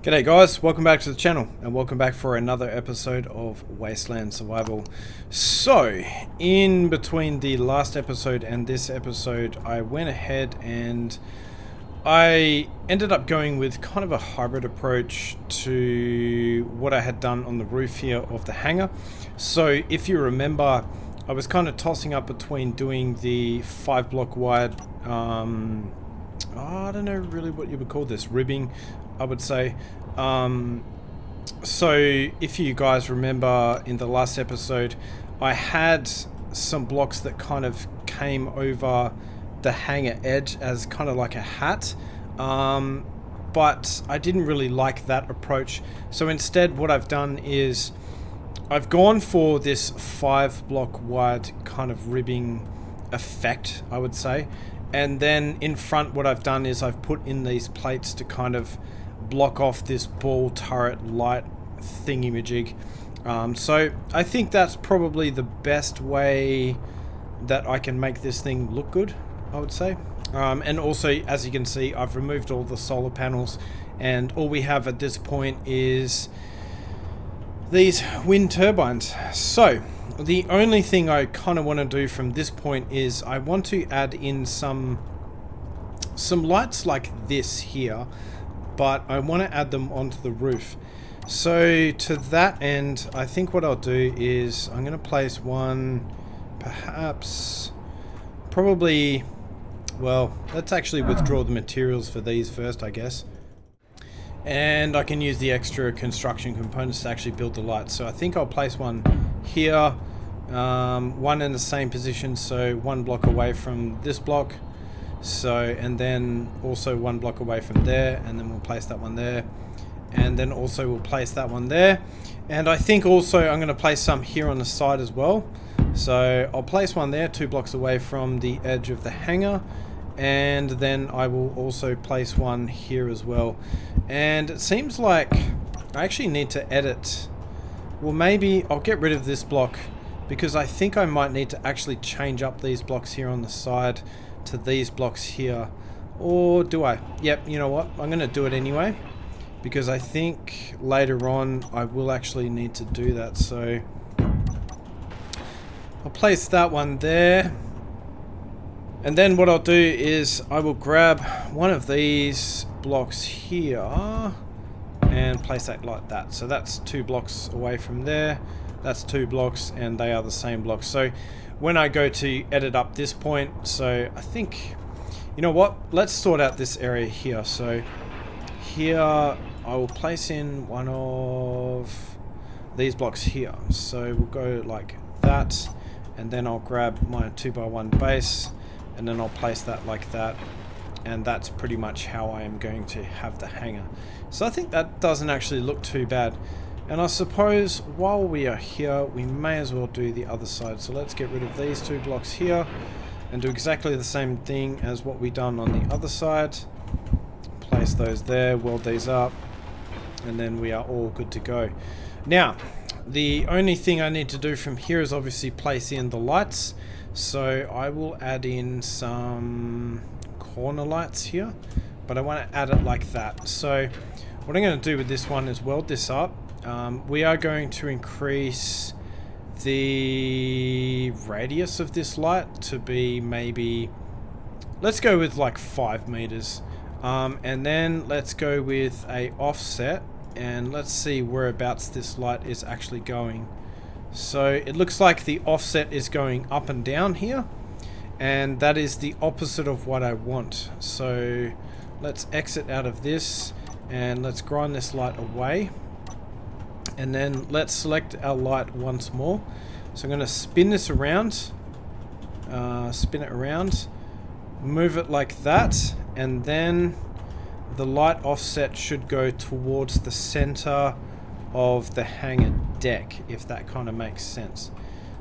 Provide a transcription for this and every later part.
G'day guys, welcome back to the channel and welcome back for another episode of Wasteland Survival. So, in between the last episode and this episode, I went ahead and I ended up going with kind of a hybrid approach to what I had done on the roof here of the hangar. So, if you remember, I was kind of tossing up between doing the 5 block wide, I don't know really what you would call this, ribbing, I would say. So if you guys remember in the last episode, I had some blocks that kind of came over the hangar edge as kind of like a hat, but I didn't really like that approach. So instead what I've done is I've gone for this 5 block wide kind of ribbing effect, I would say. And then in front what I've done is I've put in these plates to kind of block off this ball turret light thingy-majig. So I think that's probably the best way that I can make this thing look good, I would say. And also, as you can see, I've removed all the solar panels and all we have at this point is these wind turbines. So the only thing I kind of want to do from this point is I want to add in some lights like this here, but I want to add them onto the roof. So to that end, I think what I'll do is I'm going to place one, perhaps, probably, well, let's actually withdraw the materials for these first, I guess. And I can use the extra construction components to actually build the lights. So I think I'll place one here, one in the same position, so 1 block away from this block. So, and then also 1 block away from there, and then we'll place that one there, and then also we'll place that one there. And I think also I'm going to place some here on the side as well. So I'll place one there 2 blocks away from the edge of the hangar, and then I will also place one here as well. And it seems like I actually need to edit. Well, maybe I'll get rid of this block because I think I might need to actually change up these blocks here on the side to these blocks here. Or do I? Yep, you know what, I'm gonna do it anyway because I think later on I will actually need to do that. So I'll place that one there, and then what I'll do is I will grab one of these blocks here and place that like that. So that's 2 blocks away from there, that's 2 blocks, and they are the same blocks. So when I go to edit up this point, so I think, you know what, let's sort out this area here. So here I will place in one of these blocks here. So we'll go like that, and then I'll grab my 2x1 base, and then I'll place that like that, and that's pretty much how I am going to have the hangar. So I think that doesn't actually look too bad. And I suppose while we are here, we may as well do the other side. So let's get rid of these 2 blocks here and do exactly the same thing as what we done on the other side. Place those there, weld these up, and then we are all good to go. Now, the only thing I need to do from here is obviously place in the lights. So I will add in some corner lights here, but I want to add it like that. So what I'm going to do with this one is weld this up. We are going to increase the radius of this light to be maybe, let's go with like 5 meters, and then let's go with a offset, and let's see whereabouts this light is actually going. So it looks like the offset is going up and down here, and that is the opposite of what I want. So let's exit out of this and let's grind this light away. And then let's select our light once more. So I'm going to spin this around, spin it around, move it like that, and then the light offset should go towards the center of the hangar deck, if that kind of makes sense.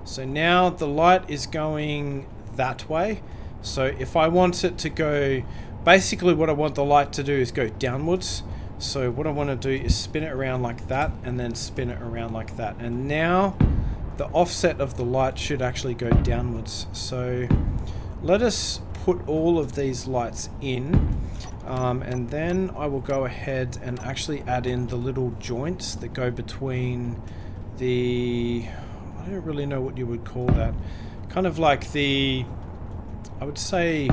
So now the light is going that way. So if I want it to go, basically what I want the light to do is go downwards. So what I want to do is spin it around like that, and then spin it around like that. And now the offset of the light should actually go downwards. So let us put all of these lights in, and then I will go ahead and actually add in the little joints that go between the, I don't really know what you would call that, kind of like the, I would say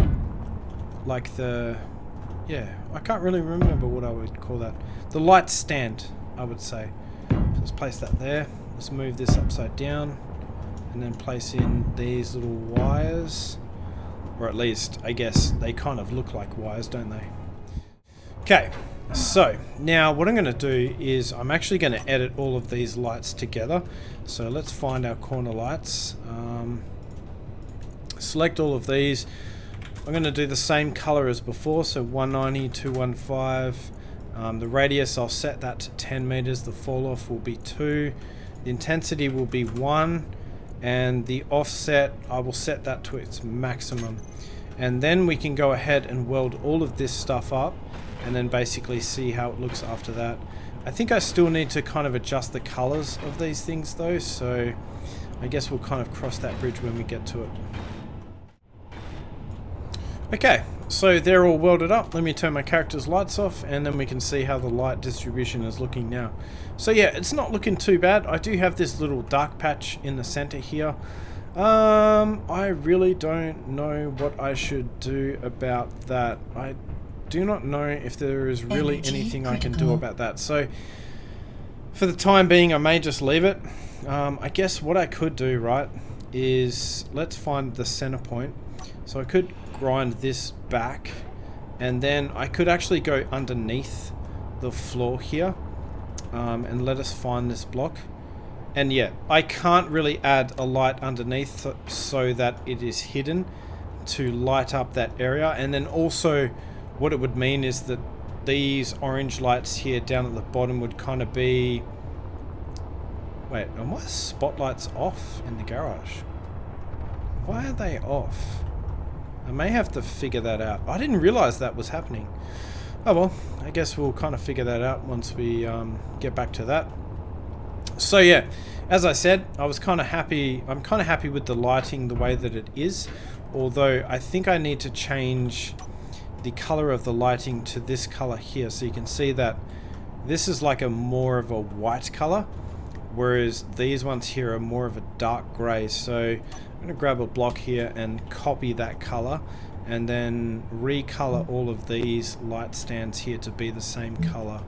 like the, yeah, I can't really remember what I would call that, the light stand, I would say. So let's place that there. Let's move this upside down and then place in these little wires, or at least I guess they kind of look like wires, don't they? Okay, so now what I'm going to do is I'm actually going to edit all of these lights together. So let's find our corner lights, select all of these. I'm going to do the same color as before, so 190, 215. The radius, I'll set that to 10 meters. The fall off will be 2. The intensity will be 1. And the offset, I will set that to its maximum. And then we can go ahead and weld all of this stuff up and then basically see how it looks after that. I think I still need to kind of adjust the colors of these things though, so I guess we'll kind of cross that bridge when we get to it. Okay, so they're all welded up. Let me turn my character's lights off and then we can see how the light distribution is looking now. So yeah, it's not looking too bad. I do have this little dark patch in the center here. I really don't know what I should do about that. I do not know if there is really anything I can do about that. So for the time being, I may just leave it. I guess what I could do, right, is let's find the center point. So I could grind this back and then I could actually go underneath the floor here, and let us find this block. And yeah, I can't really add a light underneath so that it is hidden to light up that area. And then also what it would mean is that these orange lights here down at the bottom would kind of be, wait, are my spotlights off in the garage? Why are they off? I may have to figure that out. I didn't realize that was happening. Oh well, I guess we'll kind of figure that out once we get back to that. So yeah, as I said, I was kind of happy. I'm kind of happy with the lighting the way that it is, although I think I need to change the color of the lighting to this color here, so you can see that this is like a more of a white color, whereas these ones here are more of a dark gray. So I'm going to grab a block here and copy that color and then recolor all of these light stands here to be the same color.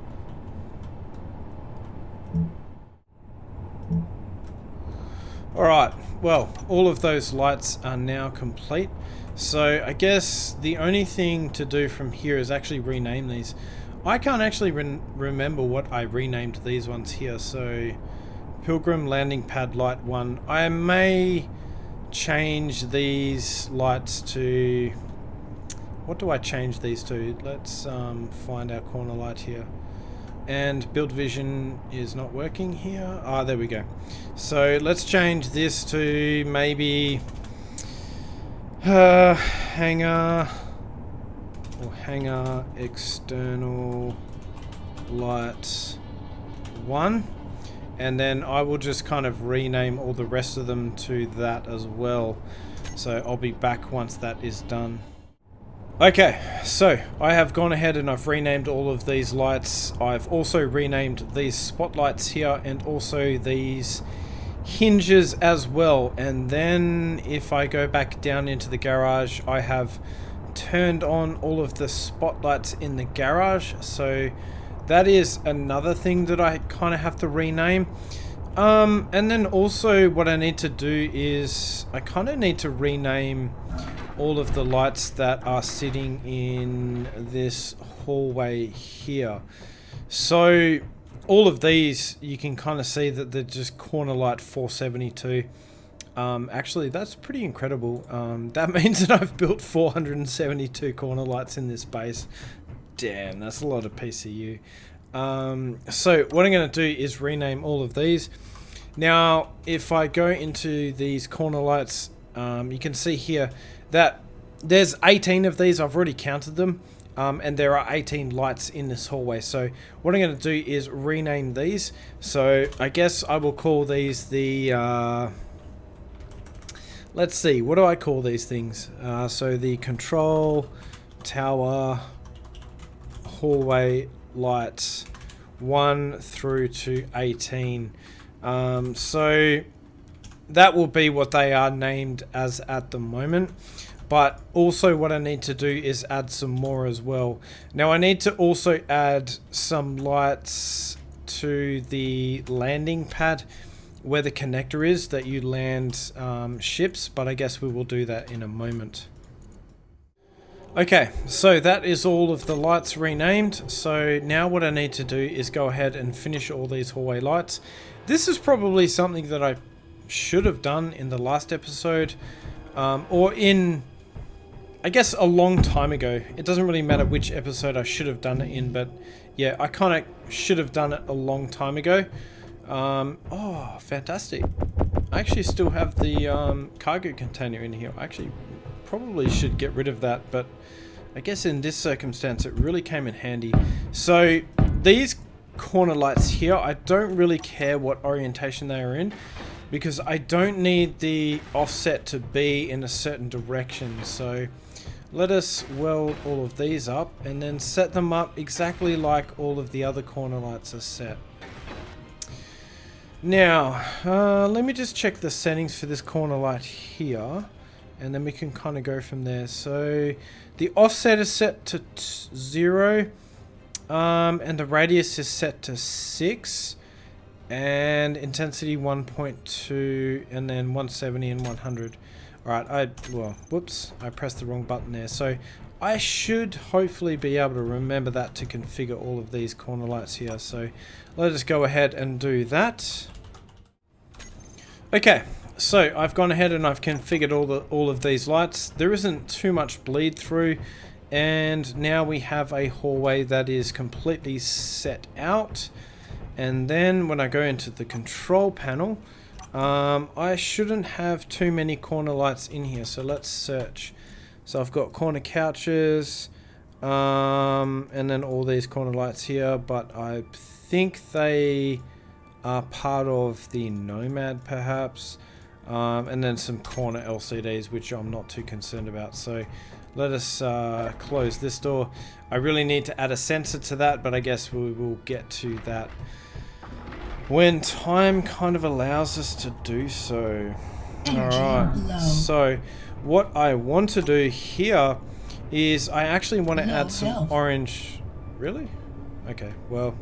Alright, well, all of those lights are now complete. So I guess the only thing to do from here is actually rename these. I can't actually remember what I renamed these ones here. So Pilgrim Landing Pad Light 1. I may change these lights to, what do I change these to? Let's find our corner light here. And build vision is not working here. Ah, there we go. So let's change this to maybe hangar, or hangar external light 1. And then I will just kind of rename all the rest of them to that as well. So I'll be back once that is done. Okay, so I have gone ahead and I've renamed all of these lights. I've also renamed these spotlights here and also these hinges as well. And then if I go back down into the garage, I have turned on all of the spotlights in the garage. So that is another thing that I kind of have to rename. And then also what I need to do is I kind of need to rename all of the lights that are sitting in this hallway here. So all of these, you can kind of see that they're just corner light 472. Actually, that's pretty incredible. That means that I've built 472 corner lights in this base. Damn, that's a lot of PCU. So what I'm going to do is rename all of these. Now, if I go into these corner lights, you can see here that there's 18 of these. I've already counted them, and there are 18 lights in this hallway. So what I'm going to do is rename these. So I guess I will call these the let's see, what do I call these things? So the control tower hallway lights 1 through to 18. So that will be what they are named as at the moment. But also what I need to do is add some more as well. Now I need to also add some lights to the landing pad where the connector is that you land ships, but I guess we will do that in a moment. Okay, so that is all of the lights renamed. So now what I need to do is go ahead and finish all these hallway lights. This is probably something that I should have done in the last episode, or in, I guess, a long time ago. It doesn't really matter which episode I should have done it in, but yeah, I kind of should have done it a long time ago. Oh, fantastic. I actually still have the cargo container in here. I actually probably should get rid of that, but I guess in this circumstance it really came in handy. So these corner lights here, I don't really care what orientation they are in, because I don't need the offset to be in a certain direction. So let us weld all of these up and then set them up exactly like all of the other corner lights are set. Now, let me just check the settings for this corner light here, and then we can kind of go from there. So the offset is set to 0, and the radius is set to 6, and intensity 1.2, and then 170 and 100. Alright, whoops, I pressed the wrong button there. So I should hopefully be able to remember that to configure all of these corner lights here. So let us go ahead and do that. Okay, so I've gone ahead and I've configured all of these lights. There isn't too much bleed through, and now we have a hallway that is completely set out. And then when I go into the control panel, I shouldn't have too many corner lights in here, so let's search. So I've got corner couches, and then all these corner lights here, but I think they are part of the Nomad perhaps, and then some corner LCDs, which I'm not too concerned about. So let us close this door. I really need to add a sensor to that, but I guess we will get to that when time kind of allows us to do so. Alright, so what I want to do here is I actually want to add some orange. Really? Okay, well,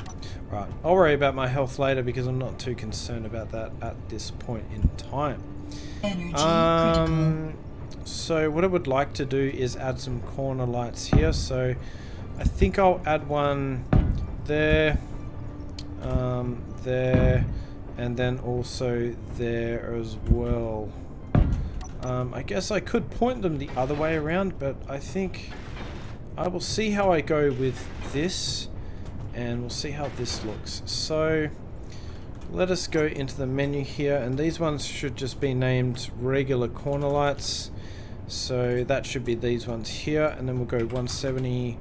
right. I'll worry about my health later because I'm not too concerned about that at this point in time. So what I would like to do is add some corner lights here. So I think I'll add one there, there, and then also there as well. I guess I could point them the other way around, but I think I will see how I go with this, and we'll see how this looks. So let us go into the menu here, and these ones should just be named regular corner lights. So that should be these ones here, and then we'll go 170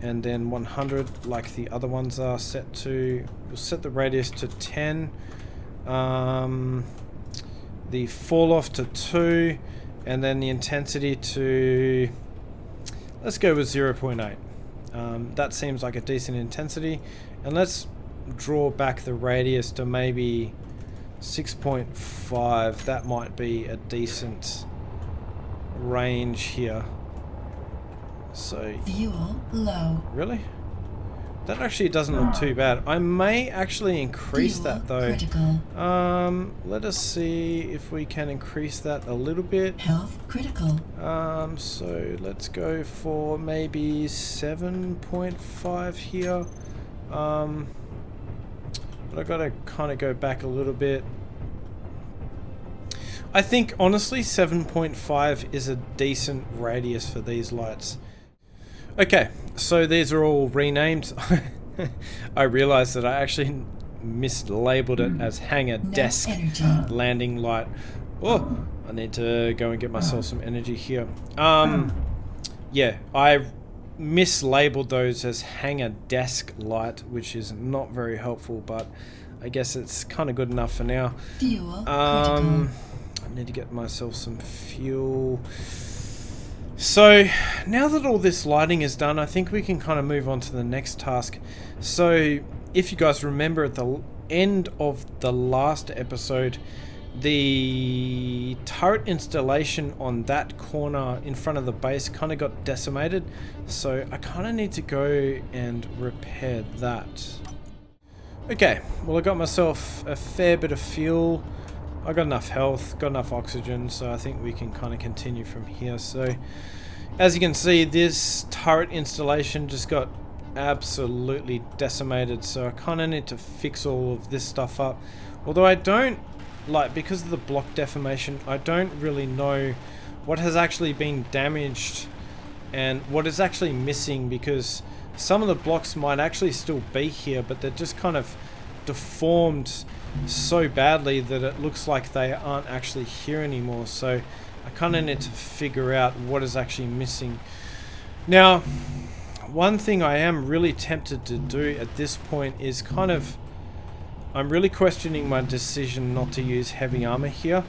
and then 100 like the other ones are set to. We'll set the radius to 10, the fall off to 2, and then the intensity to, let's go with 0.8. That seems like a decent intensity, and let's draw back the radius to maybe 6.5. That might be a decent range here. So fuel low. Really? That actually doesn't look too bad. I may actually increase that though. Critical. Let us see if we can increase that a little bit. Health critical. So let's go for maybe 7.5 here. But I gotta kind of go back a little bit. I think honestly 7.5 is a decent radius for these lights. Okay, so these are all renamed. I realized that I actually mislabeled it as hangar desk landing light. Oh, I need to go and get myself some energy here. Yeah, I mislabeled those as hangar desk light, which is not very helpful, but I guess it's kind of good enough for now. need to get myself some fuel. So now that all this lighting is done, I think we can kind of move on to the next task. So if you guys remember, at the end of the last episode, the turret installation on that corner in front of the base kind of got decimated. So I kind of need to go and repair that. Okay, well, I got myself a fair bit of fuel. I got enough health, got enough oxygen, so I think we can kind of continue from here. So as you can see, this turret installation just got absolutely decimated, so I kind of need to fix all of this stuff up. Although I don't, like, because of the block deformation, I don't really know what has actually been damaged and what is actually missing, because some of the blocks might actually still be here, but they're just kind of deformed so badly that it looks like they aren't actually here anymore. So I kind of need to figure out what is actually missing. Now, one thing I am really tempted to do at this point is I'm really questioning my decision not to use heavy armor here.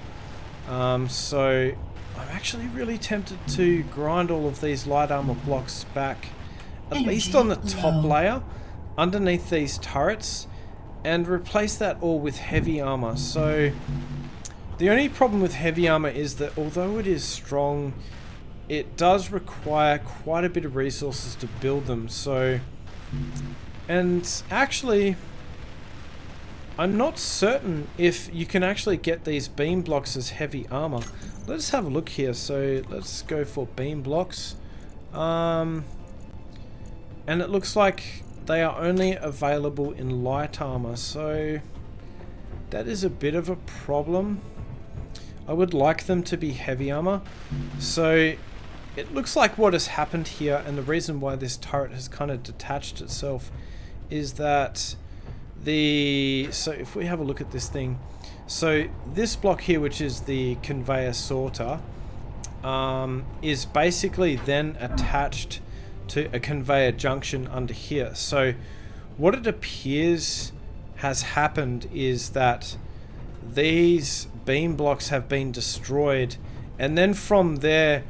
So I'm actually really tempted to grind all of these light armor blocks back, at least on the top layer, underneath these turrets, and replace that all with heavy armor. So the only problem with heavy armor is that although it is strong, it does require quite a bit of resources to build them. So, and actually, I'm not certain if you can actually get these beam blocks as heavy armor. Let's have a look here. So let's go for beam blocks. And it looks like they are only available in light armor, so that is a bit of a problem. I would like them to be heavy armor. So it looks like what has happened here, and the reason why this turret has kind of detached itself, is that so if we have a look at this thing, so this block here, which is the conveyor sorter, is basically then attached to a conveyor junction under here. So what it appears has happened is that these beam blocks have been destroyed, and then from there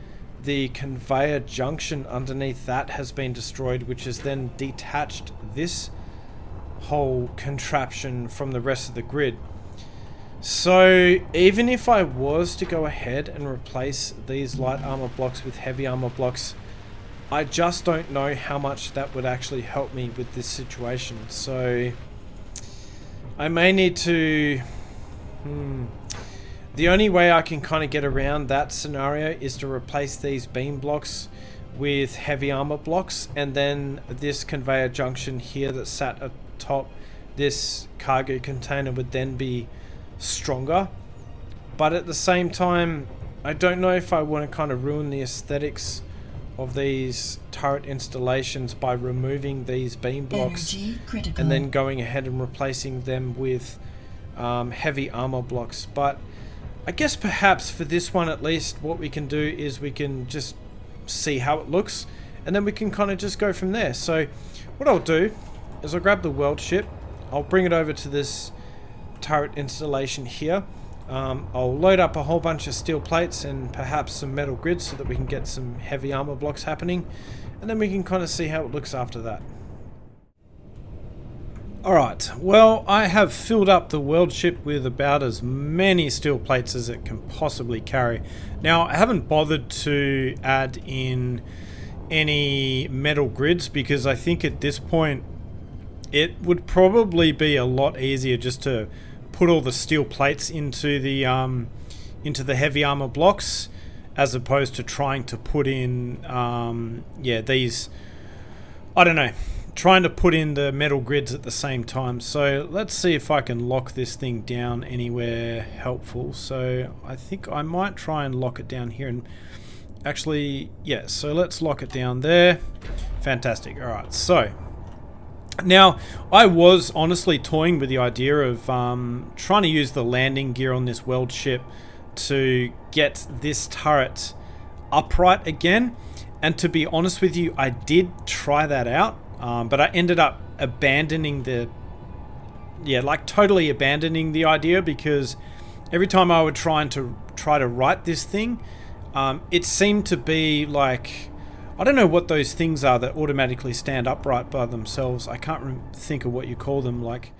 the conveyor junction underneath that has been destroyed, which has then detached this whole contraption from the rest of the grid. So even if I was to go ahead and replace these light armor blocks with heavy armor blocks, I just don't know how much that would actually help me with this situation. So I may need to... The only way I can kind of get around that scenario is to replace these beam blocks with heavy armor blocks, and then this conveyor junction here that sat atop this cargo container would then be stronger. But at the same time, I don't know if I want to kind of ruin the aesthetics of these turret installations by removing these beam blocks and then going ahead and replacing them with heavy armor blocks. But I guess perhaps for this one at least, what we can do is we can just see how it looks, and then we can kind of just go from there. So what I'll do is I'll grab the world ship, I'll bring it over to this turret installation here. I'll load up a whole bunch of steel plates and perhaps some metal grids so that we can get some heavy armor blocks happening, and then we can kind of see how it looks after that. Alright, well, I have filled up the world ship with about as many steel plates as it can possibly carry. Now, I haven't bothered to add in any metal grids because I think at this point it would probably be a lot easier just to put all the steel plates into the heavy armor blocks, as opposed to trying to put in these, I don't know, trying to put in the metal grids at the same time. So let's see if I can lock this thing down anywhere helpful. So I think I might try and lock it down here, and actually, yeah, so let's lock it down there. Fantastic. All right, so now I was honestly toying with the idea of trying to use the landing gear on this world ship to get this turret upright again, and to be honest with you, I did try that out, but I ended up abandoning totally abandoning the idea, because every time I would try try to write this thing, it seemed to be like, I don't know what those things are that automatically stand upright by themselves. I can't think of what you call them. Like,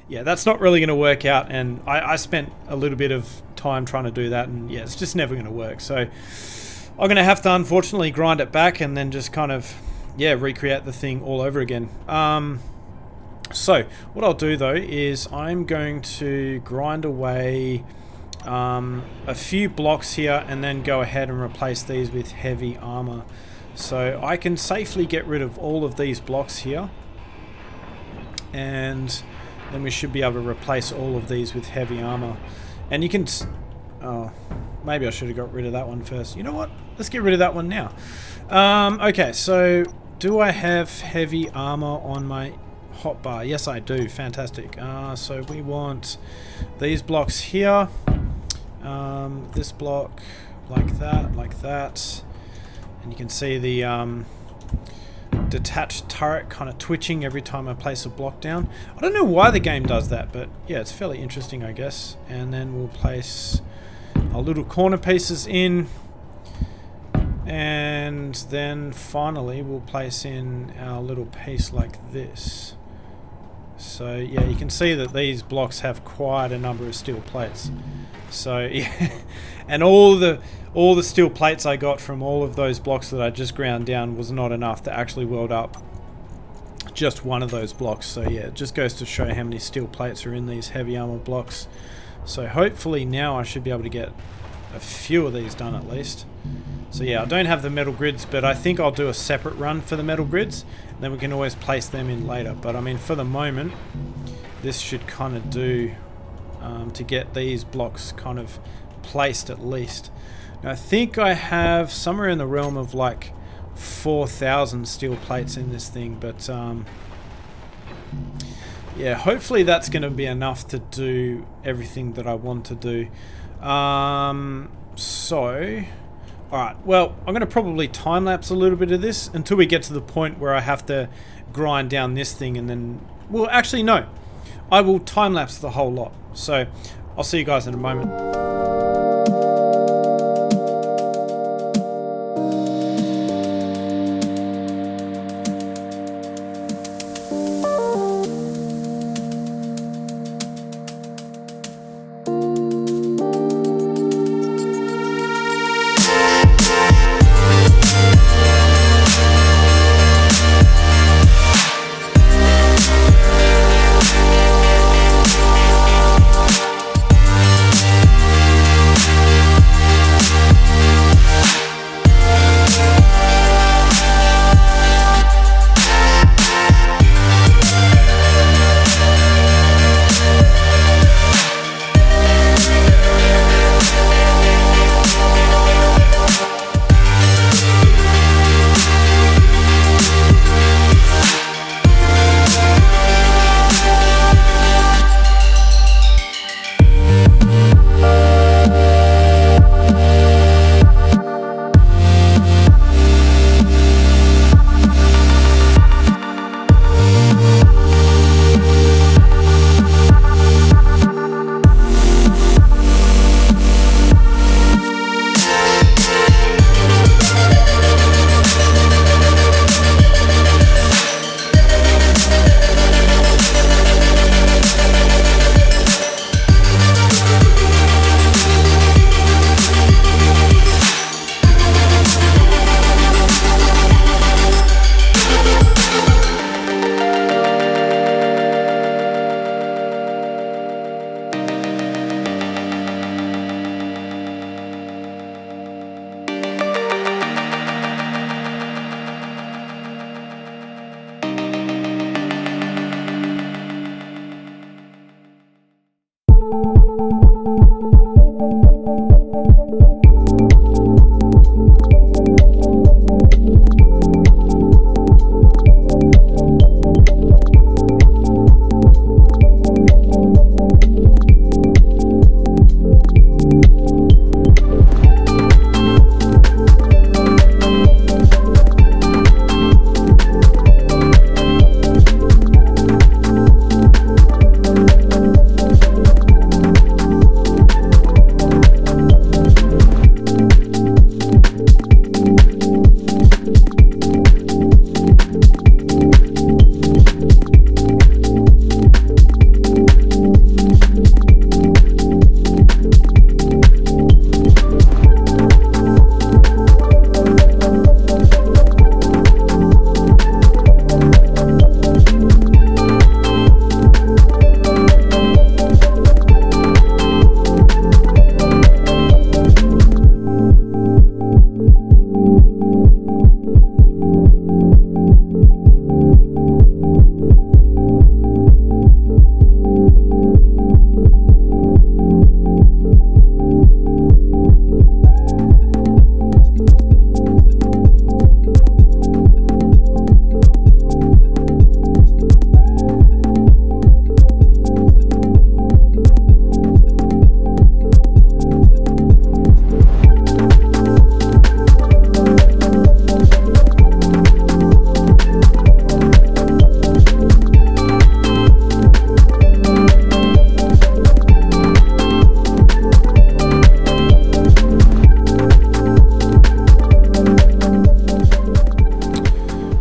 yeah, that's not really going to work out, and I spent a little bit of time trying to do that, and yeah, it's just never going to work. So I'm going to have to unfortunately grind it back and then just kind of, yeah, recreate the thing all over again. So what I'll do though is I'm going to grind away a few blocks here and then go ahead and replace these with heavy armor. So I can safely get rid of all of these blocks here, and then we should be able to replace all of these with heavy armor. And you can... oh, maybe I should have got rid of that one first. You know what? Let's get rid of that one now. Okay, so do I have heavy armor on my hotbar? Yes, I do. Fantastic. So we want these blocks here. This block like that. And you can see the... detached turret kind of twitching every time I place a block down. I don't know why the game does that, but yeah, it's fairly interesting, I guess. And then we'll place our little corner pieces in, and then finally we'll place in our little piece like this. So yeah, you can see that these blocks have quite a number of steel plates. So yeah, and all the steel plates I got from all of those blocks that I just ground down was not enough to actually weld up just one of those blocks. So yeah, it just goes to show how many steel plates are in these heavy armor blocks. So hopefully now I should be able to get a few of these done at least. So yeah, I don't have the metal grids, but I think I'll do a separate run for the metal grids, and then we can always place them in later. But I mean, for the moment, this should kind of do to get these blocks kind of placed at least. Now, I think I have somewhere in the realm of like 4,000 steel plates in this thing, but yeah, hopefully that's going to be enough to do everything that I want to do. So, alright, well, I'm going to probably time-lapse a little bit of this until we get to the point where I have to grind down this thing, and then, well, actually no, I will time-lapse the whole lot. So, I'll see you guys in a moment.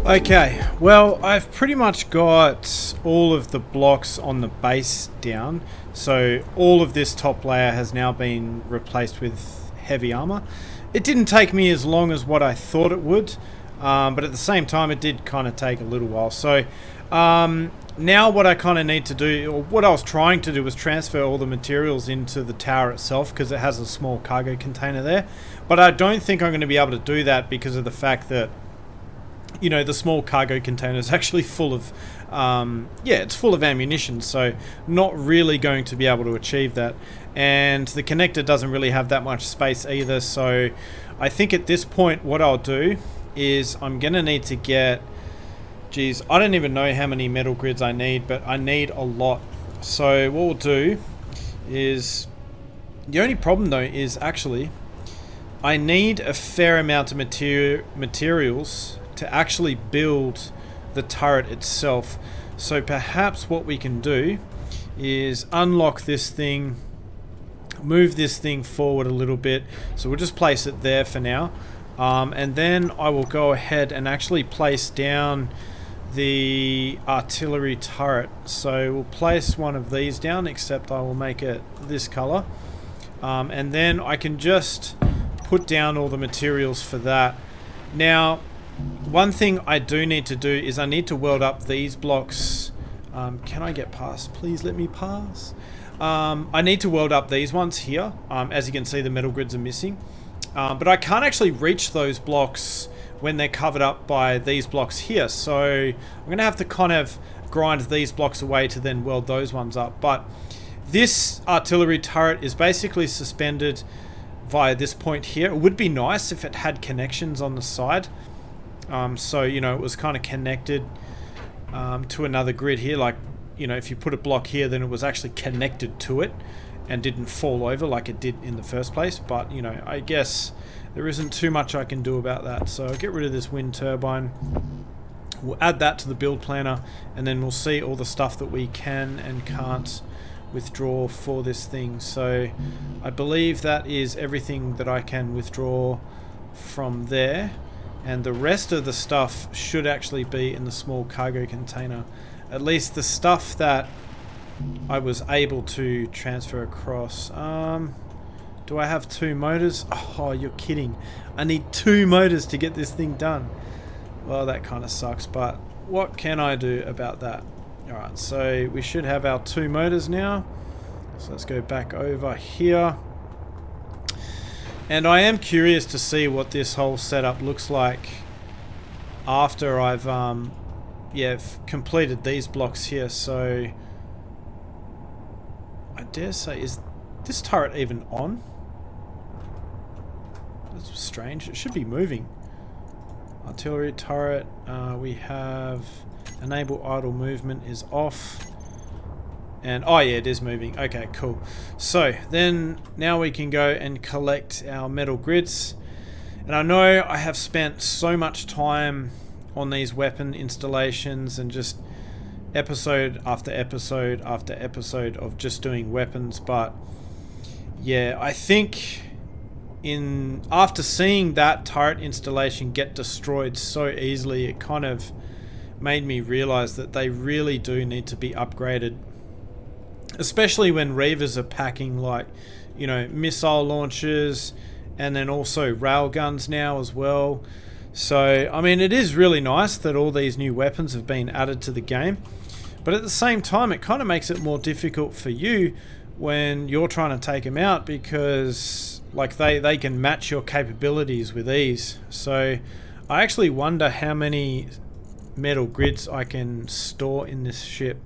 Okay, well, I've pretty much got all of the blocks on the base down. So all of this top layer has now been replaced with heavy armor. It didn't take me as long as what I thought it would, but at the same time it did kind of take a little while. So now what I kind of need to do, or what I was trying to do, was transfer all the materials into the tower itself, because it has a small cargo container there. But I don't think I'm going to be able to do that because of the fact that, you know, the small cargo container is actually full of, it's full of ammunition, so not really going to be able to achieve that. And the connector doesn't really have that much space either, so I think at this point what I'll do is I'm going to need to get, geez, I don't even know how many metal grids I need, but I need a lot. So what we'll do is, the only problem though is actually I need a fair amount of materials to actually build the turret itself. So perhaps what we can do is unlock this thing, move this thing forward a little bit. So we'll just place it there for now, and then I will go ahead and actually place down the artillery turret. So we'll place one of these down, except I will make it this color, and then I can just put down all the materials for that. Now, one thing I do need to do is I need to weld up these blocks. Can I get past? Please let me pass. I need to weld up these ones here. As you can see, the metal grids are missing. But I can't actually reach those blocks when they're covered up by these blocks here. So I'm going to have to kind of grind these blocks away to then weld those ones up. But this artillery turret is basically suspended via this point here. It would be nice if it had connections on the side. So, you know, it was kind of connected to another grid here. Like, you know, if you put a block here, then it was actually connected to it and didn't fall over like it did in the first place. But, you know, I guess there isn't too much I can do about that. So I'll get rid of this wind turbine. We'll add that to the build planner, and then we'll see all the stuff that we can and can't withdraw for this thing. So I believe that is everything that I can withdraw from there. And the rest of the stuff should actually be in the small cargo container. At least the stuff that I was able to transfer across. Do I have 2 motors? Oh, you're kidding. I need 2 motors to get this thing done. Well, that kind of sucks, but what can I do about that? Alright, so we should have our 2 motors now. So let's go back over here. And I am curious to see what this whole setup looks like after I've completed these blocks here. So I dare say, is this turret even on? That's strange. It should be moving. Artillery turret, we have enable idle movement is off. And oh yeah, it is moving. Okay, cool. So then now we can go and collect our metal grids. And I know I have spent so much time on these weapon installations and just episode after episode after episode of just doing weapons, but yeah, I think after seeing that turret installation get destroyed so easily, it kind of made me realize that they really do need to be upgraded. Especially when Reavers are packing, like, you know, missile launchers and then also railguns now as well. So, I mean, it is really nice that all these new weapons have been added to the game. But at the same time, it kind of makes it more difficult for you when you're trying to take them out, because, like, they can match your capabilities with ease. So, I actually wonder how many metal grids I can store in this ship.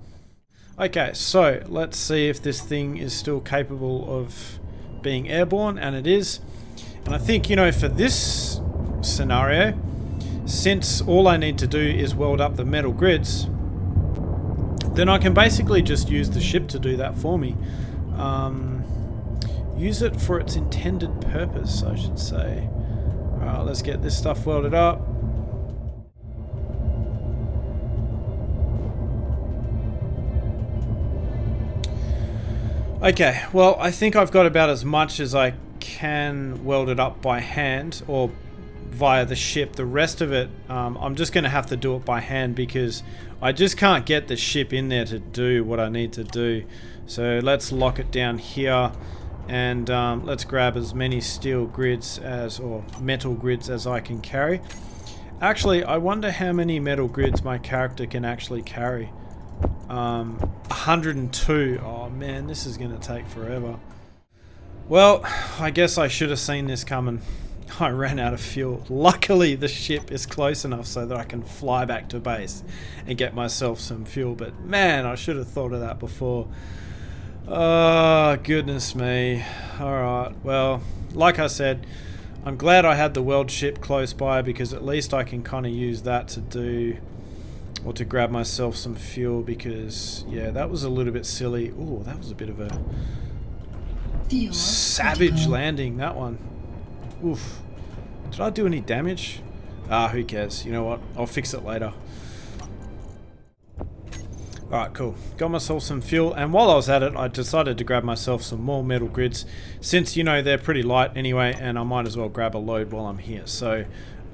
Okay, so let's see if this thing is still capable of being airborne, and it is. And I think, you know, for this scenario, since all I need to do is weld up the metal grids, then I can basically just use the ship to do that for me. Use it for its intended purpose, I should say. Alright, let's get this stuff welded up. Okay, well, I think I've got about as much as I can weld it up by hand, or via the ship. The rest of it, I'm just going to have to do it by hand because I just can't get the ship in there to do what I need to do. So let's lock it down here, and let's grab as many steel grids or metal grids as I can carry. Actually, I wonder how many metal grids my character can actually carry. 102. Oh man, this is going to take forever. Well, I guess I should have seen this coming. I ran out of fuel. Luckily, the ship is close enough so that I can fly back to base and get myself some fuel. But man, I should have thought of that before. Oh, goodness me. Alright, well, like I said, I'm glad I had the world ship close by because at least I can kind of use that to do, or to grab myself some fuel because, yeah, that was a little bit silly. Ooh, that was a bit of a savage landing, that one. Oof. Did I do any damage? Who cares? You know what? I'll fix it later. Alright, cool. Got myself some fuel, and while I was at it, I decided to grab myself some more metal grids, since, you know, they're pretty light anyway, and I might as well grab a load while I'm here. So,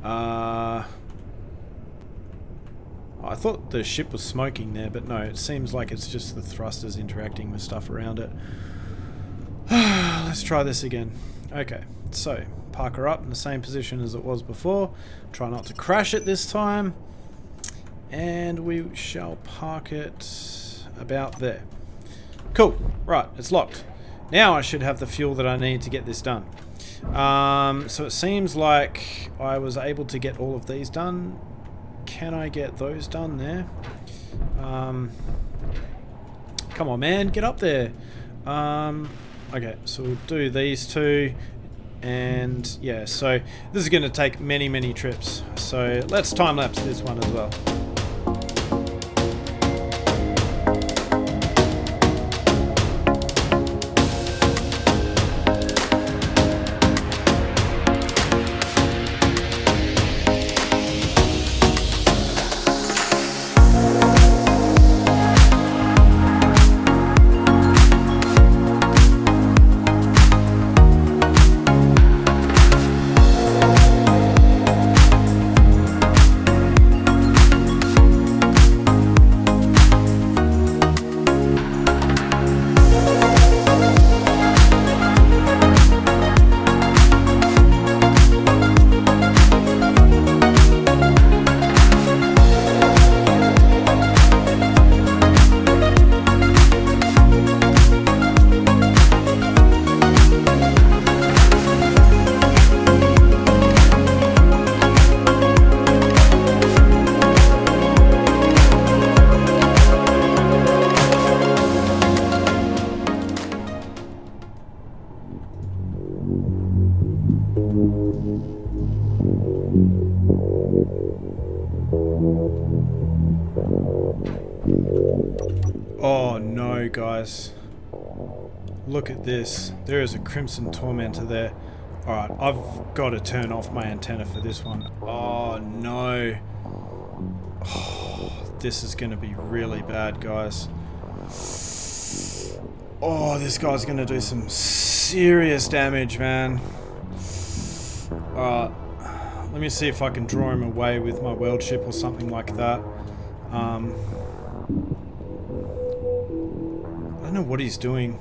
I thought the ship was smoking there, but no, it seems like it's just the thrusters interacting with stuff around it. Let's try this again. Okay, so, park her up in the same position as it was before. Try not to crash it this time. And we shall park it about there. Cool. Right, it's locked. Now I should have the fuel that I need to get this done. So it seems like I was able to get all of these done. Can I get those done there? Come on, man. Get up there. Okay, so we'll do these two. And yeah, so this is going to take many, many trips. So let's time-lapse this one as well. Oh no, guys. Look at this. There is a Crimson Tormentor there. Alright, I've got to turn off my antenna for this one. Oh no. Oh, this is going to be really bad, guys. Oh, this guy's going to do some serious damage, man. Alright. Let me see if I can draw him away with my world ship or something like that. I don't know what he's doing.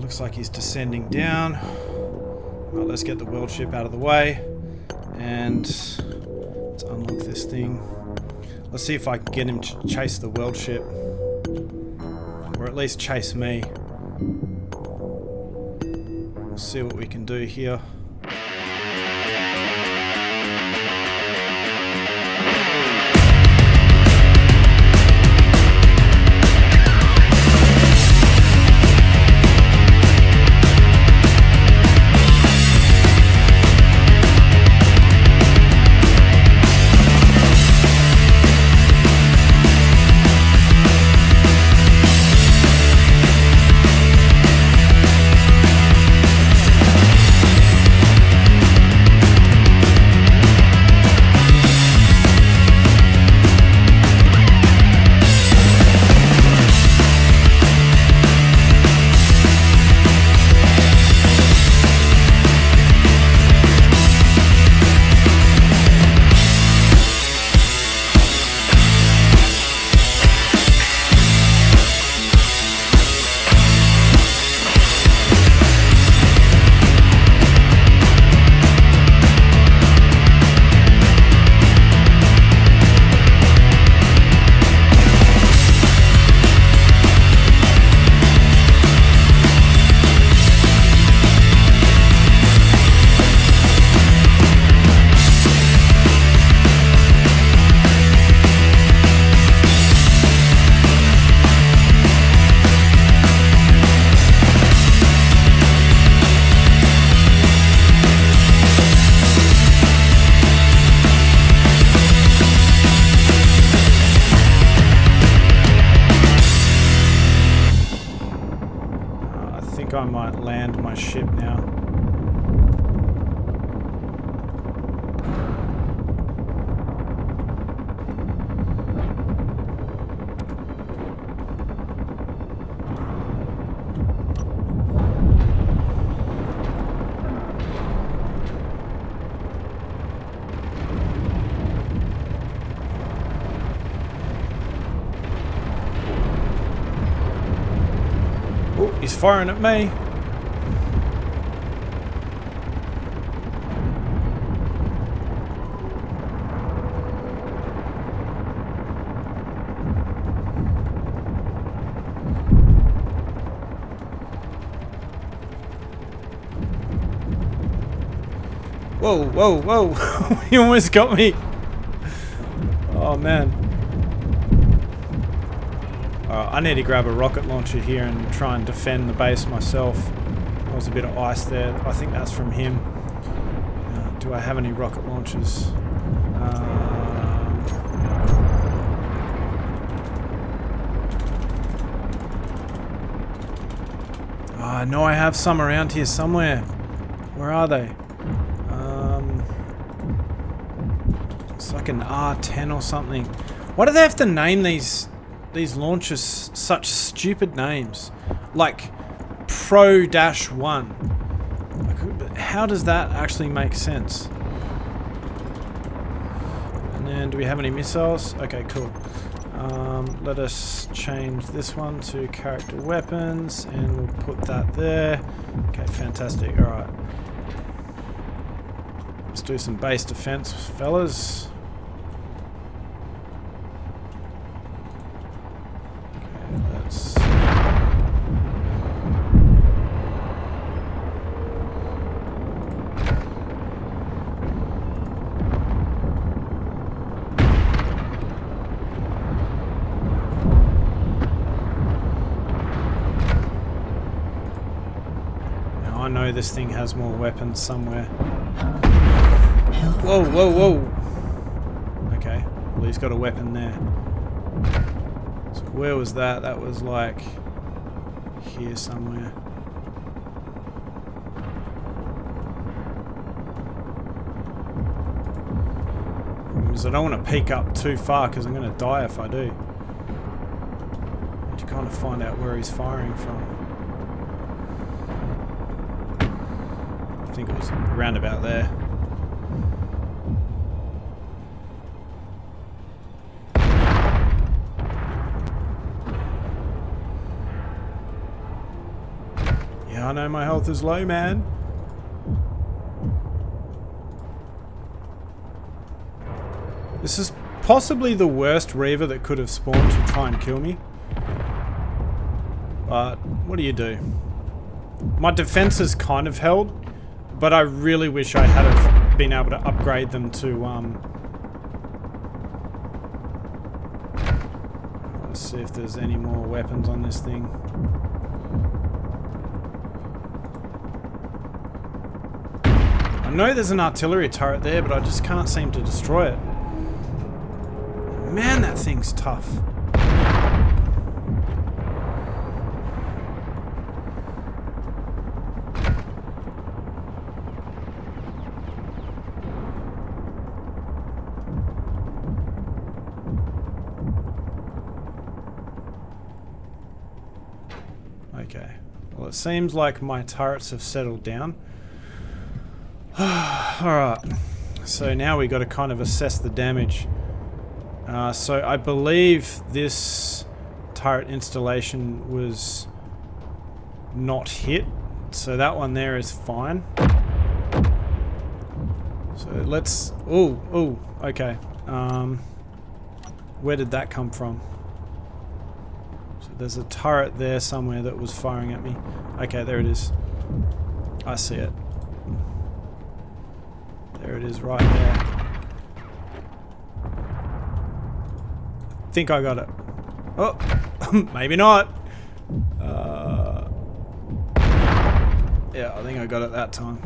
Looks like he's descending down. Well, let's get the world ship out of the way. And let's unlock this thing. Let's see if I can get him to chase the world ship. Or at least chase me. We'll see what we can do here. onto my ship now. He's firing at me. Whoa, whoa, whoa. He almost got me. Oh, man. I need to grab a rocket launcher here and try and defend the base myself. There was a bit of ice there. I think that's from him. Do I have any rocket launchers? I know I have some around here somewhere. Where are they? It's like an R10 or something. Why do they have to name these launchers such stupid names? Like Pro-1. Like, how does that actually make sense? And then do we have any missiles? Okay, cool. Let us change this one to character weapons and we'll put that there. Okay, fantastic. Alright. Let's do some base defense, fellas. I know this thing has more weapons somewhere. Whoa, whoa, whoa. Okay, well he's got a weapon there. So where was that? That was like here somewhere. Problem is I don't want to peek up too far because I'm going to die if I do. Need to kind of find out where he's firing from. I think it was around about there. Yeah, I know my health is low, man. This is possibly the worst Reaver that could have spawned to try and kill me. But what do you do? My defense is kind of held. But I really wish I had have been able to upgrade them to, let's see if there's any more weapons on this thing. I know there's an artillery turret there, but I just can't seem to destroy it. Man, that thing's tough. Okay, well it seems like my turrets have settled down. Alright, so now we got to kind of assess the damage. So I believe this turret installation was not hit, so that one there is fine. So let's... oh, okay. Where did that come from? There's a turret there somewhere that was firing at me. Okay, there it is. I see it. There it is right there. I think I got it. Oh, maybe not. Yeah, I think I got it that time.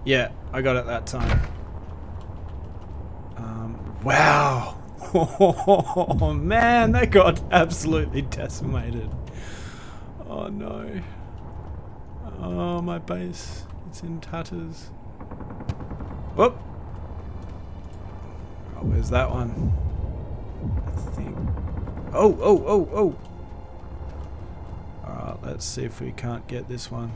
Yeah, I got it that time. Wow. Oh man, that got absolutely decimated. Oh no. my base. It's in tatters. Whoop! Oh, where's that one? I think... Oh! Alright, let's see if we can't get this one.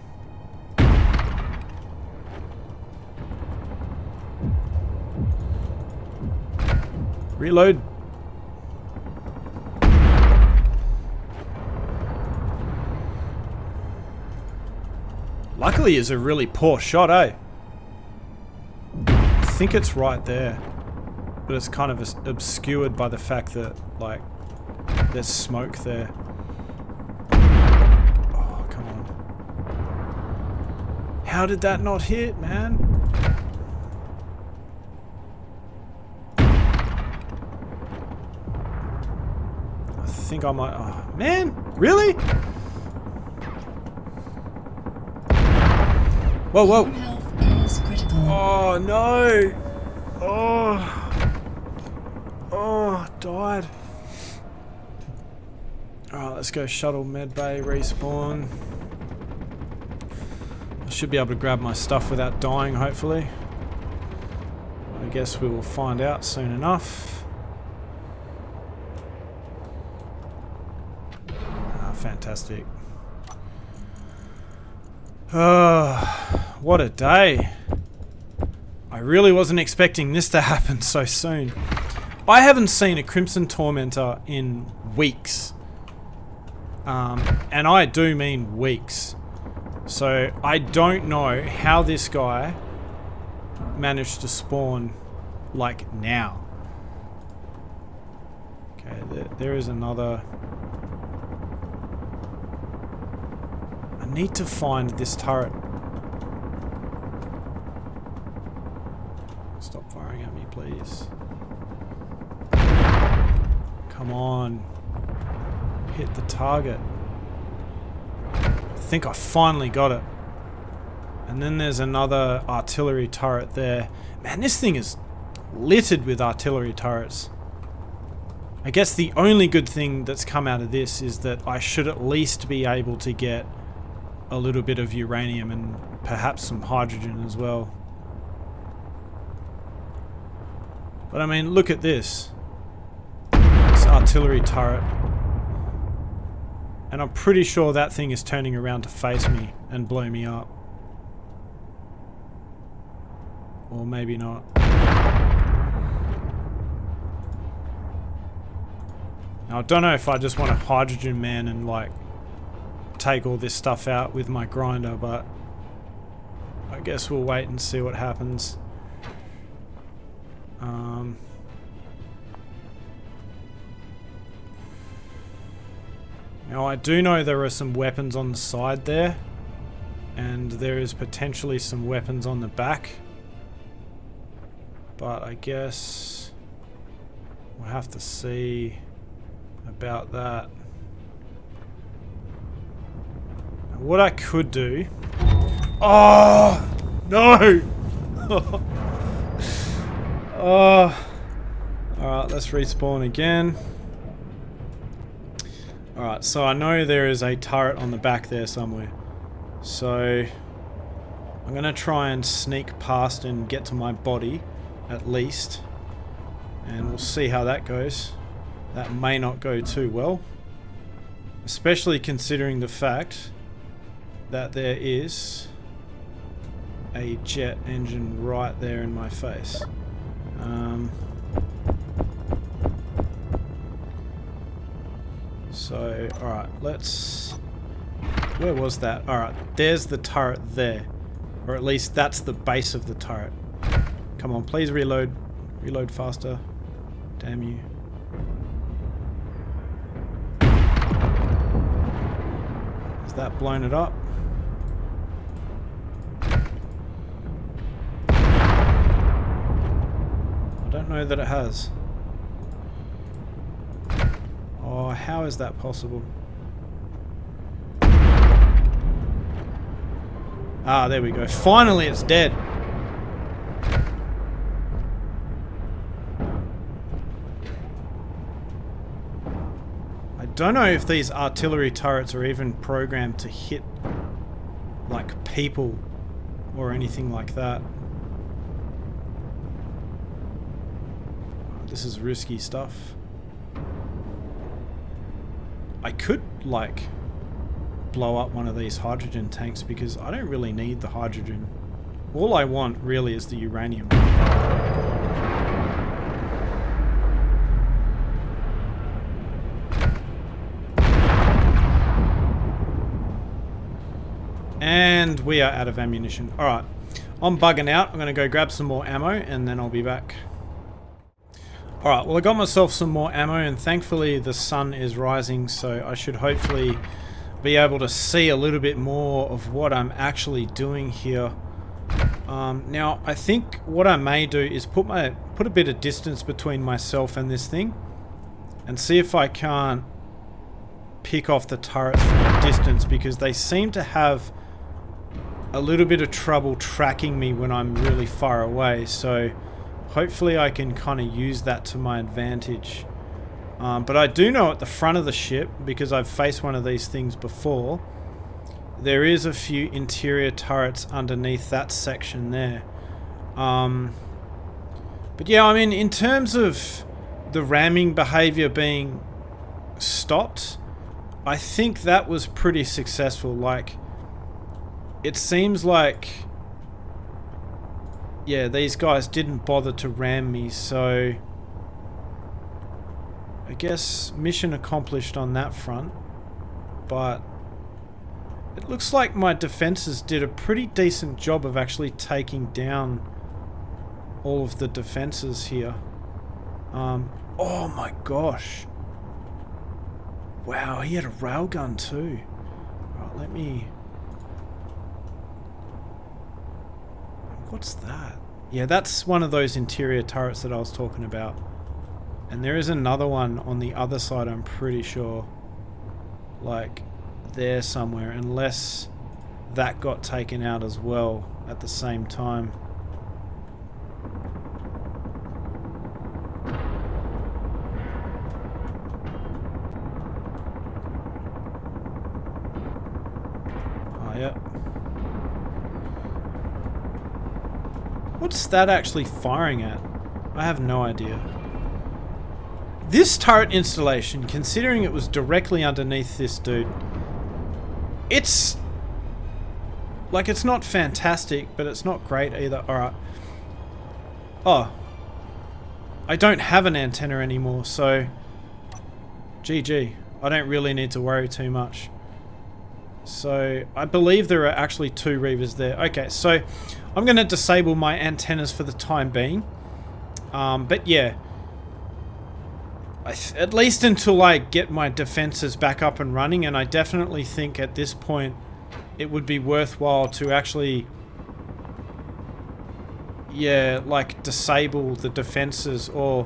Reload! Luckily, it's a really poor shot, eh? I think it's right there. But it's kind of obscured by the fact that, like, there's smoke there. Oh, come on. How did that not hit, man? I think I might... Oh, man? Really? Whoa, whoa. Health is critical. Oh, no. Oh, died. Alright, let's go shuttle medbay, respawn. I should be able to grab my stuff without dying, hopefully. I guess we will find out soon enough. Ah, fantastic. Oh, what a day. I really wasn't expecting this to happen so soon. I haven't seen a Crimson Tormentor in weeks. And I do mean weeks. So I don't know how this guy managed to spawn like now. Okay, there is another... I need to find this turret. Stop firing at me, please. Come on. Hit the target. I think I finally got it. And then there's another artillery turret there. Man, this thing is littered with artillery turrets. I guess the only good thing that's come out of this is that I should at least be able to get a little bit of uranium and perhaps some hydrogen as well. But I mean, look at this. This artillery turret. And I'm pretty sure that thing is turning around to face me and blow me up. Or maybe not. Now, I don't know if I just want a hydrogen man and like take all this stuff out with my grinder, but I guess we'll wait and see what happens. Now I do know there are some weapons on the side there, and there is potentially some weapons on the back, but I guess we'll have to see about that. Now, what I could do... Oh! No! Oh! Alright, let's respawn again. Alright, so I know there is a turret on the back there somewhere. So I'm going to try and sneak past and get to my body, at least. And we'll see how that goes. That may not go too well. Especially considering the fact that there is a jet engine right there in my face. So, alright, let's... Where was that? Alright, there's the turret there. Or at least that's the base of the turret. Come on, please reload. Reload faster. Damn you. Has that blown it up? I don't know that it has. Oh, how is that possible? Ah, there we go. Finally, it's dead. I don't know if these artillery turrets are even programmed to hit, like, people or anything like that. This is risky stuff. I could, like, blow up one of these hydrogen tanks because I don't really need the hydrogen. All I want really is the uranium. And we are out of ammunition. Alright, I'm bugging out. I'm going to go grab some more ammo and then I'll be back. Alright, well I got myself some more ammo and thankfully the sun is rising, so I should hopefully be able to see a little bit more of what I'm actually doing here. Now I think what I may do is put a bit of distance between myself and this thing and see if I can't pick off the turrets from a distance, because they seem to have a little bit of trouble tracking me when I'm really far away, so hopefully I can kind of use that to my advantage. But I do know at the front of the ship, because I've faced one of these things before, there is a few interior turrets underneath that section there. But yeah, I mean, in terms of the ramming behavior being stopped, I think that was pretty successful. Like, it seems like, yeah, these guys didn't bother to ram me, so I guess mission accomplished on that front. But it looks like my defenses did a pretty decent job of actually taking down all of the defenses here. Oh my gosh. Wow, he had a railgun too. Right, let me... What's that? Yeah, that's one of those interior turrets that I was talking about. And there is another one on the other side, I'm pretty sure. Like, there somewhere, unless that got taken out as well at the same time. Oh, yep. What's that actually firing at? I have no idea. This turret installation, considering it was directly underneath this dude, it's like, it's not fantastic, but it's not great either. Alright. Oh. I don't have an antenna anymore, so GG. I don't really need to worry too much. So, I believe there are actually 2 Reavers there. Okay, so I'm going to disable my antennas for the time being. But yeah. At least until I get my defenses back up and running, and I definitely think at this point it would be worthwhile to actually, yeah, like disable the defenses, or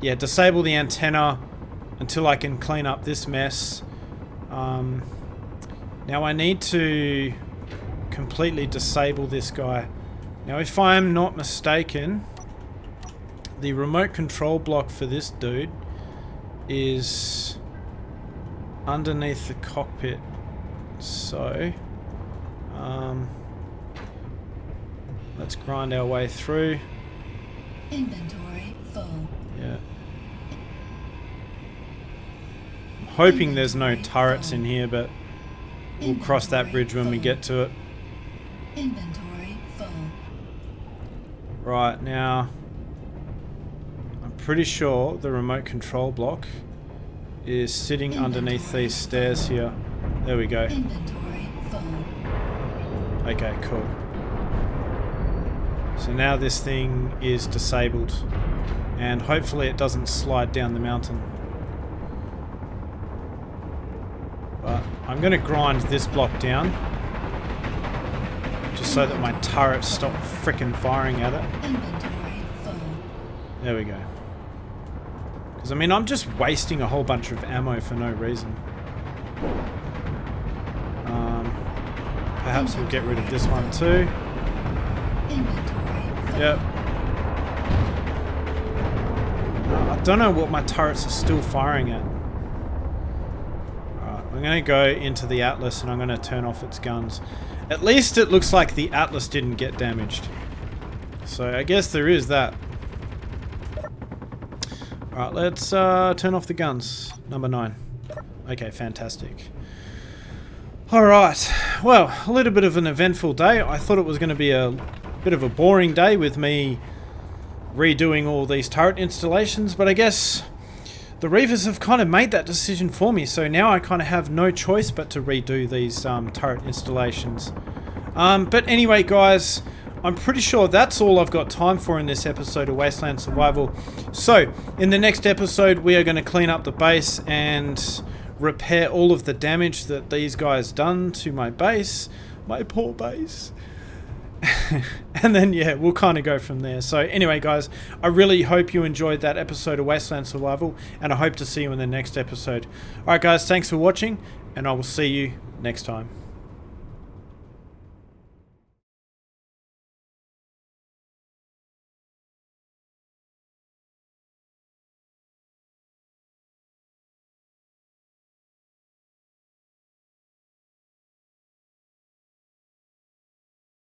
yeah, disable the antenna until I can clean up this mess. Now I need to completely disable this guy. Now if I'm not mistaken, the remote control block for this dude is underneath the cockpit. So, let's grind our way through. Inventory full. Yeah. I'm hoping there's no turrets in here, but we'll cross that bridge when we get to it. Inventory full. Right, now pretty sure the remote control block is sitting underneath these stairs here. There we go. Inventory full. Okay, cool. So now this thing is disabled, and hopefully it doesn't slide down the mountain. But I'm going to grind this block down just so that my turrets stop frickin' firing at it. Inventory full. There we go. I mean, I'm just wasting a whole bunch of ammo for no reason. Perhaps we'll get rid of this one too. Yep. I don't know what my turrets are still firing at. Alright, I'm going to go into the Atlas and I'm going to turn off its guns. At least it looks like the Atlas didn't get damaged. So I guess there is that. Alright, let's turn off the guns. Number 9. Okay, fantastic. Alright, well, a little bit of an eventful day. I thought it was going to be a bit of a boring day with me redoing all these turret installations, but I guess the Reavers have kind of made that decision for me, so now I kind of have no choice but to redo these turret installations. But anyway, guys, I'm pretty sure that's all I've got time for in this episode of Wasteland Survival. So, in the next episode, we are going to clean up the base and repair all of the damage that these guys done to my base. My poor base. And then, yeah, we'll kind of go from there. So, anyway, guys, I really hope you enjoyed that episode of Wasteland Survival, and I hope to see you in the next episode. Alright, guys, thanks for watching, and I will see you next time.